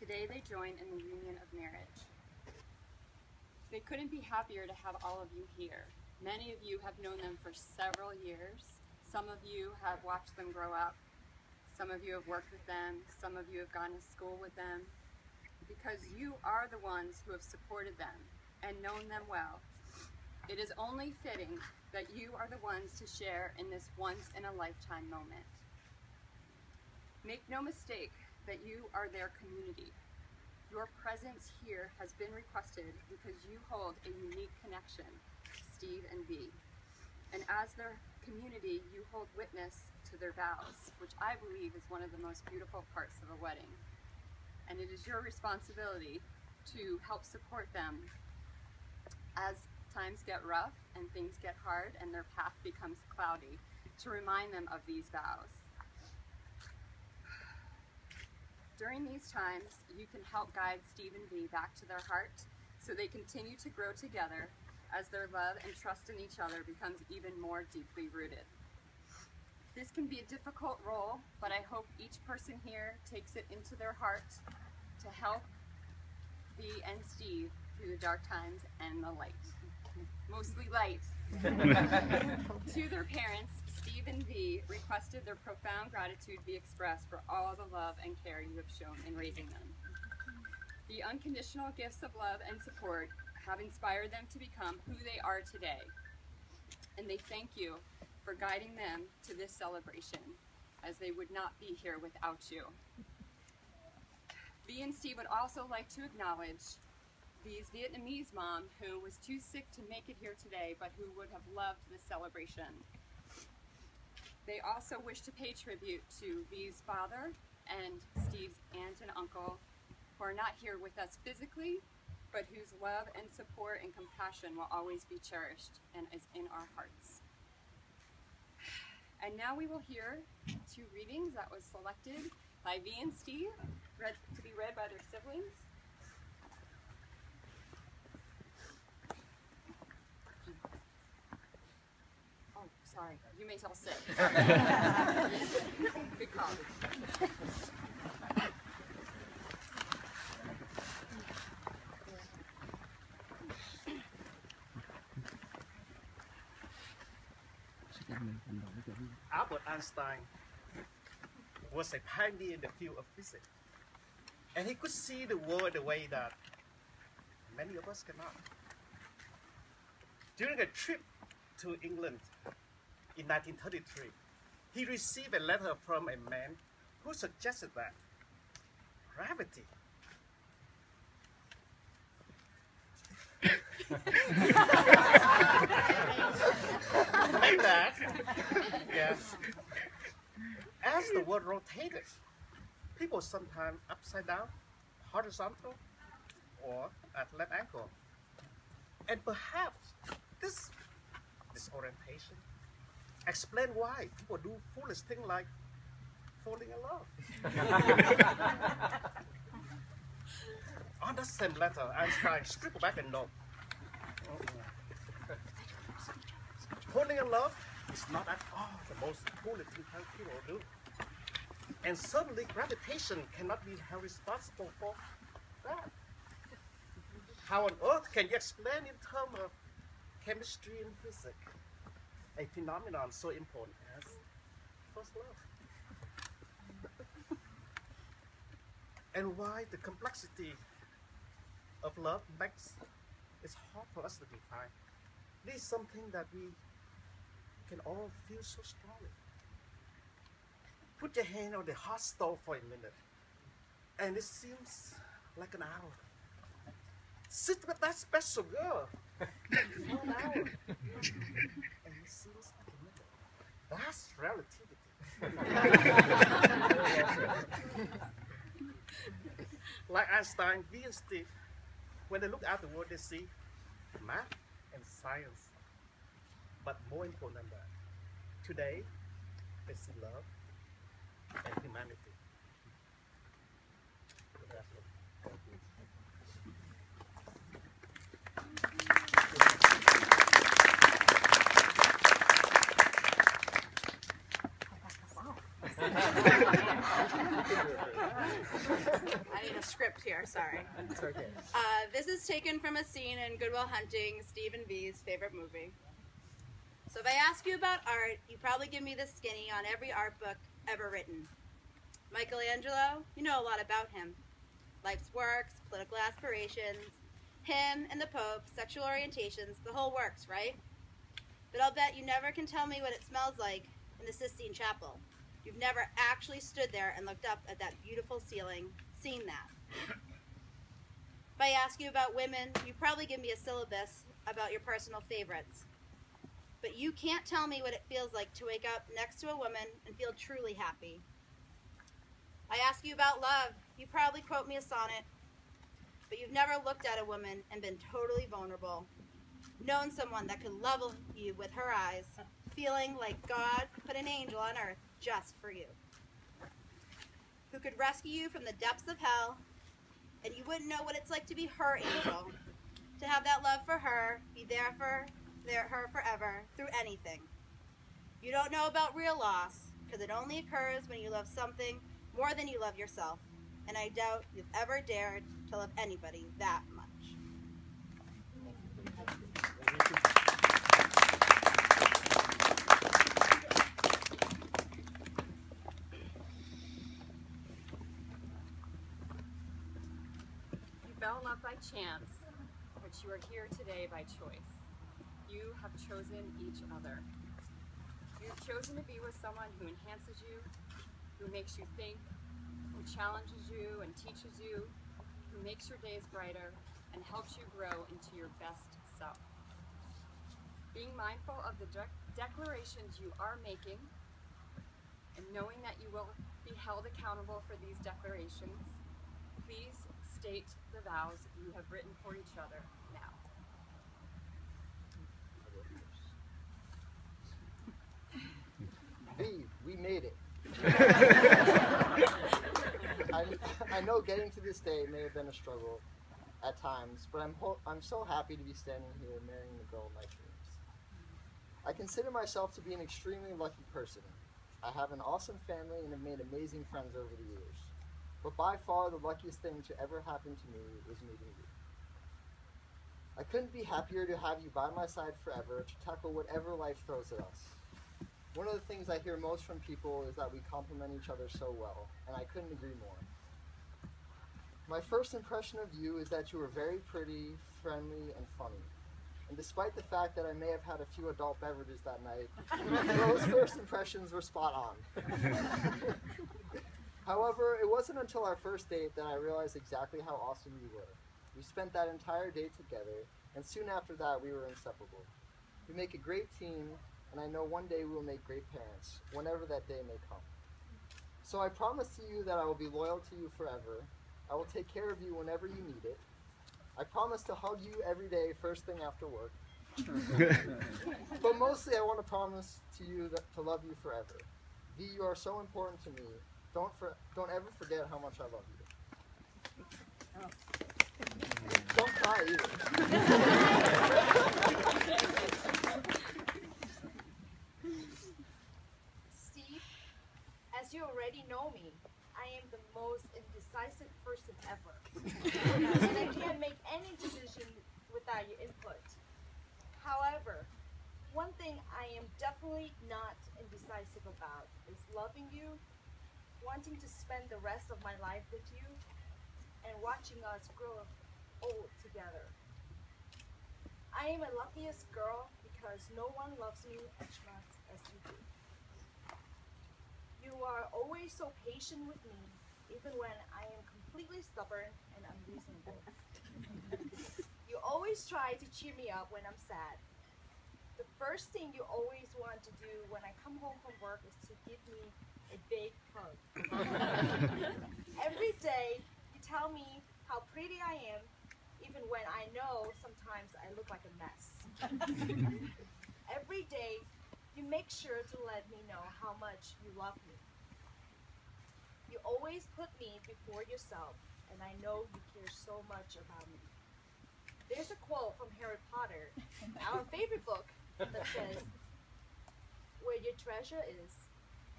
today they join in the union of marriage. They couldn't be happier to have all of you here. Many of you have known them for several years. Some of you have watched them grow up. Some of you have worked with them. Some of you have gone to school with them. Because you are the ones who have supported them and known them well, it is only fitting that you are the ones to share in this once-in-a-lifetime moment. Make no mistake that you are their community. Your presence here has been requested because you hold a unique connection, Steve and V. And as their community, you hold witness to their vows, which I believe is one of the most beautiful parts of a wedding. And it is your responsibility to help support them as times get rough and things get hard and their path becomes cloudy, to remind them of these vows. During these times, you can help guide Steve and V back to their heart so they continue to grow together as their love and trust in each other becomes even more deeply rooted. This can be a difficult role, but I hope each person here takes it into their heart to help V and Steve through the dark times and the light. Mostly light. To their parents, Steve and V requested their profound gratitude be expressed for all the love and care you have shown in raising them. The unconditional gifts of love and support have inspired them to become who they are today, and they thank you for guiding them to this celebration, as they would not be here without you. V and Steve would also like to acknowledge V's Vietnamese mom, who was too sick to make it here today, but who would have loved this celebration. They also wish to pay tribute to V's father and Steve's aunt and uncle, who are not here with us physically, but whose love and support and compassion will always be cherished and is in our hearts. And now we will hear two readings that was selected by V and Steve, to be read by their siblings. Oh, sorry, you may all sit. Good call. Albert Einstein was a pioneer in the field of physics, and he could see the world the way that many of us cannot. During a trip to England in 1933, he received a letter from a man who suggested that gravity like that, yes. As the world rotated, people sometimes upside down, horizontal, or at left angle. And perhaps this disorientation explains why people do foolish things like falling in love. On the same letter, Einstein scribbled back a note. Falling in love is not at all the most foolish thing people do. And certainly gravitation cannot be held responsible for that. How on earth can you explain in terms of chemistry and physics a phenomenon so important as first love? And why the complexity of love makes it hard for us to define. This is something that we can all feel so strongly. Put your hand on the hot stove for a minute, and it seems like an hour. Sit with that special girl for an hour, and it seems like a minute. That's relativity. Like Einstein, V and Steve, when they look at the world, they see math and science. But more important than that, today, they see love and humanity. I need a script here, sorry. It's okay. This is taken from a scene in Good Will Hunting, Stephen V's favorite movie. So if I ask you about art, you probably give me the skinny on every art book ever written. Michelangelo, you know a lot about him. Life's works, political aspirations, him and the Pope, sexual orientations, the whole works, right? But I'll bet you never can tell me what it smells like in the Sistine Chapel. You've never actually stood there and looked up at that beautiful ceiling, seen that. If I ask you about women, you probably give me a syllabus about your personal favorites. But you can't tell me what it feels like to wake up next to a woman and feel truly happy. I ask you about love, you probably quote me a sonnet, but you've never looked at a woman and been totally vulnerable, known someone that could love you with her eyes, feeling like God put an angel on earth just for you, who could rescue you from the depths of hell, and you wouldn't know what it's like to be her angel, to have that love for her, be there for her forever, through anything. You don't know about real loss, because it only occurs when you love something more than you love yourself, and I doubt you've ever dared to love anybody that much. You fell in love by chance, but you are here today by choice. You have chosen each other. You've chosen to be with someone who enhances you, who makes you think, who challenges you and teaches you, who makes your days brighter and helps you grow into your best self. Being mindful of the declarations you are making and knowing that you will be held accountable for these declarations, please state the vows you have written for each other now. V, we made it. I know getting to this day may have been a struggle at times, but I'm so happy to be standing here marrying the girl of my dreams. I consider myself to be an extremely lucky person. I have an awesome family and have made amazing friends over the years. But by far the luckiest thing to ever happen to me was meeting you. I couldn't be happier to have you by my side forever to tackle whatever life throws at us. One of the things I hear most from people is that we complement each other so well, and I couldn't agree more. My first impression of you is that you are very pretty, friendly, and funny. And despite the fact that I may have had a few adult beverages that night, those first impressions were spot on. However, it wasn't until our first date that I realized exactly how awesome you were. We spent that entire day together, and soon after that we were inseparable. We make a great team, and I know one day we will make great parents, whenever that day may come. So I promise to you that I will be loyal to you forever. I will take care of you whenever you need it. I promise to hug you every day, first thing after work. But mostly I want to promise to you to love you forever. V, you are so important to me. Don't ever forget how much I love you. Don't cry either. Steve, as you already know me, I am the most indecisive person ever. And I can't make any decision without your input. However, one thing I am definitely not indecisive about is loving you, wanting to spend the rest of my life with you, and watching us grow old together. I am the luckiest girl because no one loves me as much as you do. You are always so patient with me, even when I am completely stubborn and unreasonable. You always try to cheer me up when I'm sad. The first thing you always want to do when I come home from work is to give me a big hug. Every day, you tell me how pretty I am, even when I know sometimes I look like a mess. Every day, you make sure to let me know how much you love me. You always put me before yourself, and I know you care so much about me. There's a quote from Harry Potter, our favorite book, that says, "Where your treasure is,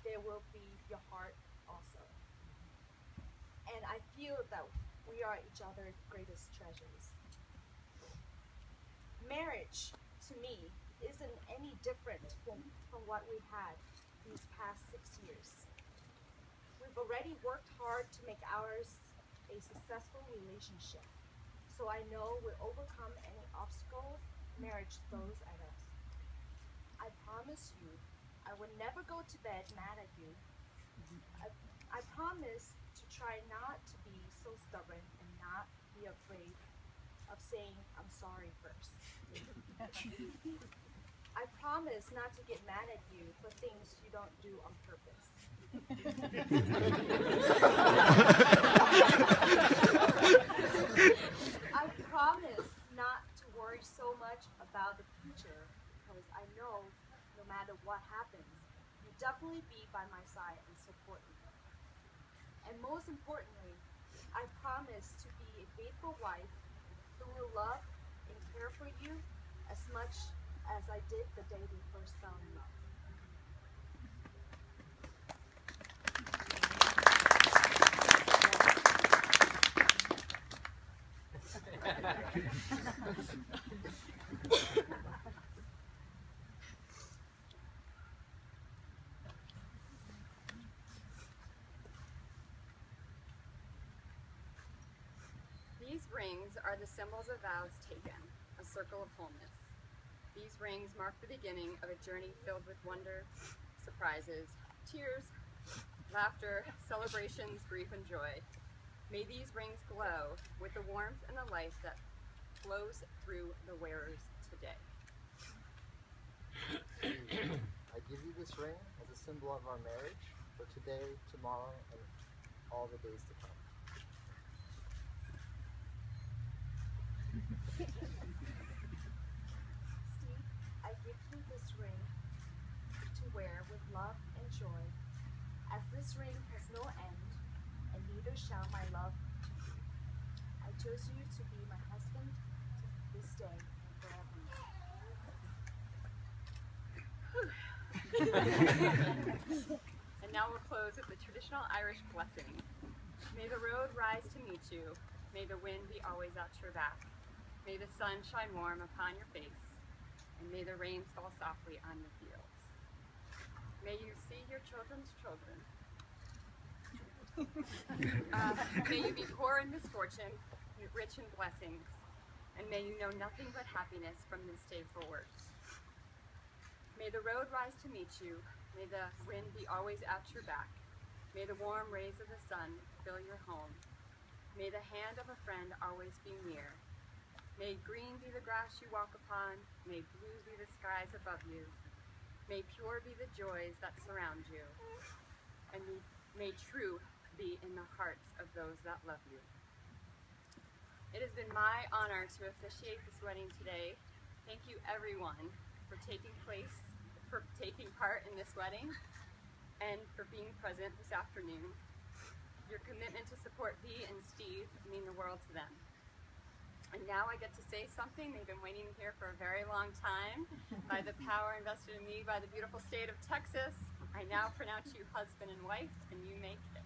there will be your heart also." And I feel that we are each other's greatest treasures. Marriage, to me, isn't any different from what we've had these past 6 years. We've already worked hard to make ours a successful relationship, so I know we'll overcome any obstacles marriage throws at us. I promise you, I will never go to bed mad at you. I promise to try not to be so stubborn and not be afraid of saying I'm sorry first. I promise not to get mad at you for things you don't do on purpose. I promise not to worry so much about the future because I know no matter what happens, you'll definitely be by my side and support me. And most importantly, I promise to be a faithful wife who will love and care for you as much as I did the day we first fell in love. These rings are the symbols of vows taken, a circle of wholeness. These rings mark the beginning of a journey filled with wonder, surprises, tears, laughter, celebrations, grief, and joy. May these rings glow with the warmth and the light that flows through the wearers today. I give you this ring as a symbol of our marriage for today, tomorrow, and all the days to come. Steve, I give you this ring to wear with love and joy, as this ring has no end, and neither shall my love to you. I chose you to be my husband this day and forevermore. And now we'll close with the traditional Irish blessing. May the road rise to meet you. May the wind be always at your back. May the sun shine warm upon your face. And may the rains fall softly on your fields. May you see your children's children. May you be poor in misfortune, rich in blessings. And may you know nothing but happiness from this day forward. May the road rise to meet you. May the wind be always at your back. May the warm rays of the sun fill your home. May the hand of a friend always be near. May green be the grass you walk upon. May blue be the skies above you. May pure be the joys that surround you. And may true be in the hearts of those that love you. It has been my honor to officiate this wedding today. Thank you everyone for taking part in this wedding and for being present this afternoon. Your commitment to support Bea and Steve mean the world to them. And now I get to say something they've been waiting to hear for a very long time. By the power invested in me by the beautiful state of Texas, I now pronounce you husband and wife, and you may kiss.